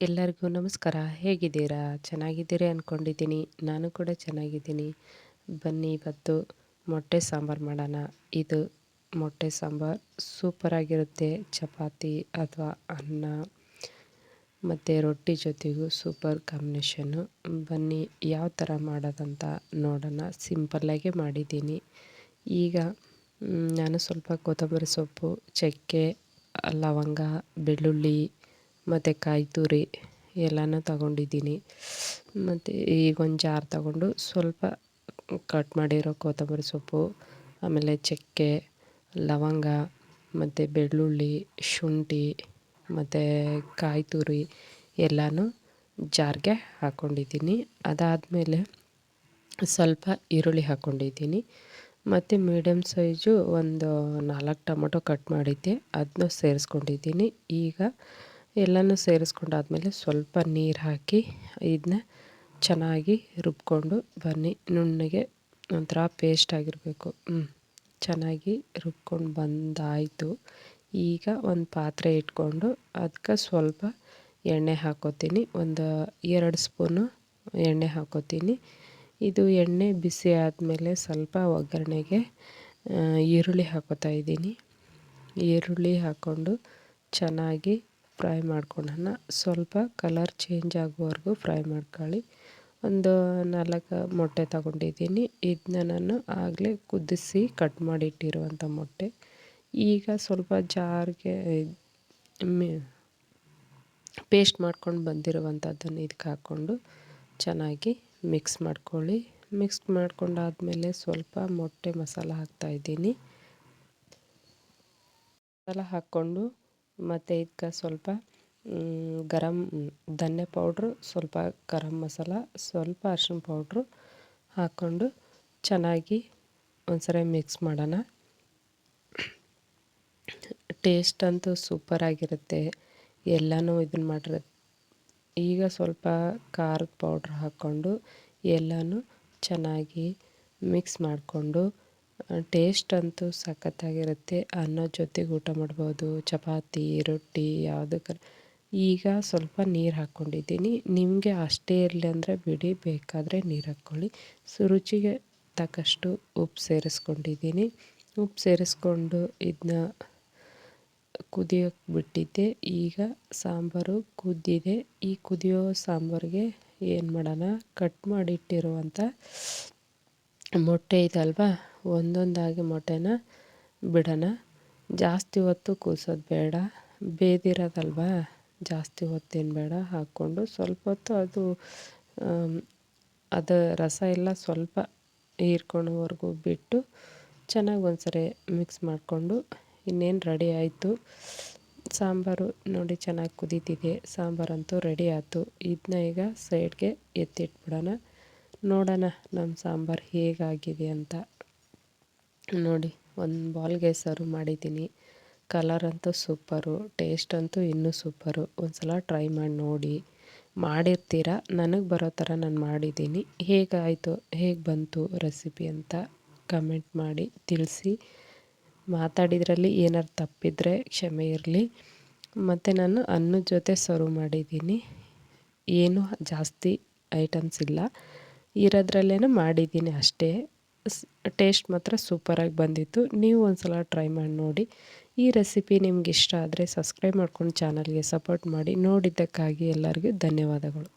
ಎಲ್ಲರಿಗೂ ನಮಸ್ಕಾರ. ಹೇಗಿದ್ದೀರಾ? ಚೆನ್ನಾಗಿದ್ದೀರಿ ಅಂದ್ಕೊಂಡಿದ್ದೀನಿ. ನಾನು ಕೂಡ ಚೆನ್ನಾಗಿದ್ದೀನಿ. ಬನ್ನಿ ಇವತ್ತು ಮೊಟ್ಟೆ ಸಾಂಬಾರು ಮಾಡೋಣ. ಇದು ಮೊಟ್ಟೆ ಸಾಂಬಾರು ಸೂಪರಾಗಿರುತ್ತೆ. ಚಪಾತಿ ಅಥವಾ ಅನ್ನ ಮತ್ತು ರೊಟ್ಟಿ ಜೊತೆಗೂ ಸೂಪರ್ ಕಾಂಬಿನೇಷನ್ನು. ಬನ್ನಿ ಯಾವ ಥರ ಮಾಡೋದಂತ ನೋಡೋಣ. ಸಿಂಪಲ್ಲಾಗೆ ಮಾಡಿದ್ದೀನಿ. ಈಗ ನಾನು ಸ್ವಲ್ಪ ಕೊತ್ತಂಬರಿ ಸೊಪ್ಪು, ಚಕ್ಕೆ, ಲವಂಗ, ಬೆಳ್ಳುಳ್ಳಿ ಮತ್ತು ಕಾಯಿ ತುರಿ ಎಲ್ಲನೂ ತಗೊಂಡಿದ್ದೀನಿ. ಮತ್ತು ಈಗ ಒಂದು ಜಾರ್ ತಗೊಂಡು ಸ್ವಲ್ಪ ಕಟ್ ಮಾಡಿರೋ ಕೊತ್ತಂಬರಿ ಸೊಪ್ಪು, ಆಮೇಲೆ ಚಕ್ಕೆ, ಲವಂಗ ಮತ್ತು ಬೆಳ್ಳುಳ್ಳಿ, ಶುಂಠಿ ಮತ್ತು ಕಾಯಿ ತುರಿ ಎಲ್ಲನೂ ಜಾರ್ಗೆ ಹಾಕ್ಕೊಂಡಿದ್ದೀನಿ. ಅದಾದಮೇಲೆ ಸ್ವಲ್ಪ ಈರುಳ್ಳಿ ಹಾಕ್ಕೊಂಡಿದ್ದೀನಿ. ಮತ್ತು ಮೀಡಿಯಮ್ ಸೈಜು ಒಂದು 4 ಟೊಮೊಟೊ ಕಟ್ ಮಾಡಿದ್ದೆ, ಅದನ್ನೂ ಸೇರಿಸ್ಕೊಂಡಿದ್ದೀನಿ. ಈಗ ಎಲ್ಲನೂ ಸೇರಿಸ್ಕೊಂಡಾದ್ಮೇಲೆ ಸ್ವಲ್ಪ ನೀರು ಹಾಕಿ ಇದನ್ನ ಚೆನ್ನಾಗಿ ರುಬ್ಕೊಂಡು ಬನ್ನಿ. ನುಣ್ಣಗೆ ಒಂಥರ ಪೇಸ್ಟ್ ಆಗಿರಬೇಕು. ಚೆನ್ನಾಗಿ ರುಬ್ಕೊಂಡು ಬಂದಾಯಿತು. ಈಗ ಒಂದು ಪಾತ್ರೆ ಇಟ್ಕೊಂಡು ಅದಕ್ಕೆ ಸ್ವಲ್ಪ ಎಣ್ಣೆ ಹಾಕ್ಕೋತೀನಿ. ಒಂದು 2 ಸ್ಪೂನು ಎಣ್ಣೆ ಹಾಕ್ಕೋತೀನಿ. ಇದು ಎಣ್ಣೆ ಬಿಸಿ ಆದಮೇಲೆ ಸ್ವಲ್ಪ ಒಗ್ಗರಣೆಗೆ ಈರುಳ್ಳಿ ಹಾಕ್ಕೋತಾ ಇದ್ದೀನಿ. ಈರುಳ್ಳಿ ಹಾಕ್ಕೊಂಡು ಚೆನ್ನಾಗಿ ಫ್ರೈ ಮಾಡ್ಕೊಳ್ಳೋಣ. ಸ್ವಲ್ಪ ಕಲರ್ ಚೇಂಜ್ ಆಗೋವರೆಗೂ ಫ್ರೈ ಮಾಡ್ಕೊಳ್ಳಿ. ಒಂದು 4 ಮೊಟ್ಟೆ ತಗೊಂಡಿದ್ದೀನಿ. ಇದನ್ನ ನಾನು ಆಗಲೇ ಕುದಿಸಿ ಕಟ್ ಮಾಡಿಟ್ಟಿರುವಂಥ ಮೊಟ್ಟೆ. ಈಗ ಸ್ವಲ್ಪ ಜಾರ್ಗೆ ಪೇಸ್ಟ್ ಮಾಡ್ಕೊಂಡು ಬಂದಿರುವಂಥದ್ದನ್ನು ಇದಕ್ಕೆ ಹಾಕ್ಕೊಂಡು ಚೆನ್ನಾಗಿ ಮಿಕ್ಸ್ ಮಾಡ್ಕೊಳ್ಳಿ. ಮಿಕ್ಸ್ ಮಾಡ್ಕೊಂಡಾದ್ಮೇಲೆ ಸ್ವಲ್ಪ ಮೊಟ್ಟೆ ಮಸಾಲ ಹಾಕ್ತಾಯಿದ್ದೀನಿ. ಮಸಾಲ ಹಾಕ್ಕೊಂಡು ಮತ್ತು ಇದಕ್ಕೆ ಸ್ವಲ್ಪ ಧನ್ಯ ಪೌಡ್ರು, ಸ್ವಲ್ಪ ಗರಂ ಮಸಾಲ, ಸ್ವಲ್ಪ ಅರಿಶಿನ ಪೌಡ್ರು ಹಾಕ್ಕೊಂಡು ಚೆನ್ನಾಗಿ ಒಂದ್ಸರಿ ಮಿಕ್ಸ್ ಮಾಡೋಣ. ಟೇಸ್ಟ್ ಅಂತೂ ಸೂಪರಾಗಿರುತ್ತೆ. ಎಲ್ಲನೂ ಇದನ್ನು ಮಾಡಿರೋದು. ಈಗ ಸ್ವಲ್ಪ ಖಾರದ ಪೌಡ್ರ್ ಹಾಕ್ಕೊಂಡು ಎಲ್ಲನೂ ಚೆನ್ನಾಗಿ ಮಿಕ್ಸ್ ಮಾಡಿಕೊಂಡು ಟೇಸ್ಟ್ ಅಂತೂ ಸಖತ್ತಾಗಿರುತ್ತೆ. ಅನ್ನದ ಜೊತೆಗೆ ಊಟ ಮಾಡ್ಬೋದು, ಚಪಾತಿ, ರೊಟ್ಟಿ ಯಾವುದಕ್ಕೆ. ಈಗ ಸ್ವಲ್ಪ ನೀರು ಹಾಕ್ಕೊಂಡಿದ್ದೀನಿ. ನಿಮಗೆ ಅಷ್ಟೇ ಇರಲಿ ಅಂದರೆ ಬಿಡಿ, ಬೇಕಾದರೆ ನೀರು ಹಾಕ್ಕೊಳ್ಳಿ. ರುಚಿಗೆ ತಕ್ಕಷ್ಟು ಉಪ್ಪು ಸೇರಿಸ್ಕೊಂಡಿದ್ದೀನಿ. ಉಪ್ಪು ಸೇರಿಸ್ಕೊಂಡು ಇದನ್ನ ಕುದಿಯೋಕ್ಕೆ ಬಿಟ್ಟಿದ್ದೆ. ಈಗ ಸಾಂಬಾರು ಕುದ್ದಿದೆ. ಈ ಕುದಿಯೋ ಸಾಂಬಾರಿಗೆ ಏನು ಮಾಡೋಣ, ಕಟ್ ಮಾಡಿಟ್ಟಿರುವಂಥ ಮೊಟ್ಟೆ ಇದಲ್ವ, ಒಂದೊಂದಾಗಿ ಮೊಟ್ಟೆನ ಬಿಡೋಣ. ಜಾಸ್ತಿ ಹೊತ್ತು ಕೂಸೋದು ಬೇಡ, ಬೇದಿರೋದಲ್ವ, ಜಾಸ್ತಿ ಹೊತ್ತೇನು ಬೇಡ. ಹಾಕ್ಕೊಂಡು ಸ್ವಲ್ಪ ಹೊತ್ತು ಅದು ರಸ ಎಲ್ಲ ಸ್ವಲ್ಪ ಹೀರ್ಕೊಳ್ಳೋವರೆಗೂ ಬಿಟ್ಟು ಚೆನ್ನಾಗಿ ಒಂದ್ಸರಿ ಮಿಕ್ಸ್ ಮಾಡಿಕೊಂಡು ಇನ್ನೇನು ರೆಡಿ ಆಯಿತು. ಸಾಂಬಾರು ನೋಡಿ ಚೆನ್ನಾಗಿ ಕುದೀತಿದೆ. ಸಾಂಬಾರಂತೂ ರೆಡಿ ಆಯಿತು. ಇದನ್ನ ಈಗ ಸೈಡ್ಗೆ ಎತ್ತಿಟ್ಬಿಡೋಣ. ನೋಡೋಣ ನಮ್ಮ ಸಾಂಬಾರು ಹೇಗಾಗಿದೆ ಅಂತ. ನೋಡಿ, ಒಂದು ಬೌಲ್ಗೆ ಸರ್ವ್ ಮಾಡಿದ್ದೀನಿ. ಕಲರ್ ಅಂತೂ ಸೂಪರು, ಟೇಸ್ಟ್ ಅಂತೂ ಇನ್ನೂ ಸೂಪರು. ಒಂದು ಸಲ ಟ್ರೈ ಮಾಡಿ ನೋಡಿ. ಮಾಡಿರ್ತೀರ, ನನಗೆ ಬರೋ ಥರ ನಾನು ಮಾಡಿದ್ದೀನಿ. ಹೇಗಾಯಿತು, ಹೇಗೆ ಬಂತು ರೆಸಿಪಿ ಅಂತ ಕಮೆಂಟ್ ಮಾಡಿ ತಿಳಿಸಿ. ಮಾತಾಡಿದ್ರಲ್ಲಿ ಏನಾರು ತಪ್ಪಿದರೆ ಕ್ಷಮೆ ಇರಲಿ. ಮತ್ತು ನಾನು ಅನ್ನದ ಜೊತೆ ಸರ್ವ್ ಮಾಡಿದ್ದೀನಿ. ಏನೂ ಜಾಸ್ತಿ ಐಟಮ್ಸ್ ಇಲ್ಲ, ಇರೋದ್ರಲ್ಲೇ ಮಾಡಿದ್ದೀನಿ ಅಷ್ಟೇ. ಟೇಸ್ಟ್ ಮಾತ್ರ ಸೂಪರಾಗಿ ಬಂದಿತ್ತು. ನೀವು ಒಂದು ಸಲ ಟ್ರೈ ಮಾಡಿ ನೋಡಿ. ಈ ರೆಸಿಪಿ ನಿಮ್ಗೆ ಇಷ್ಟ ಆದರೆ ಸಬ್ಸ್ಕ್ರೈಬ್ ಮಾಡ್ಕೊಂಡು ಚಾನಲ್ಗೆ ಸಪೋರ್ಟ್ ಮಾಡಿ. ನೋಡಿದ್ದಕ್ಕಾಗಿ ಎಲ್ಲರಿಗೂ ಧನ್ಯವಾದಗಳು.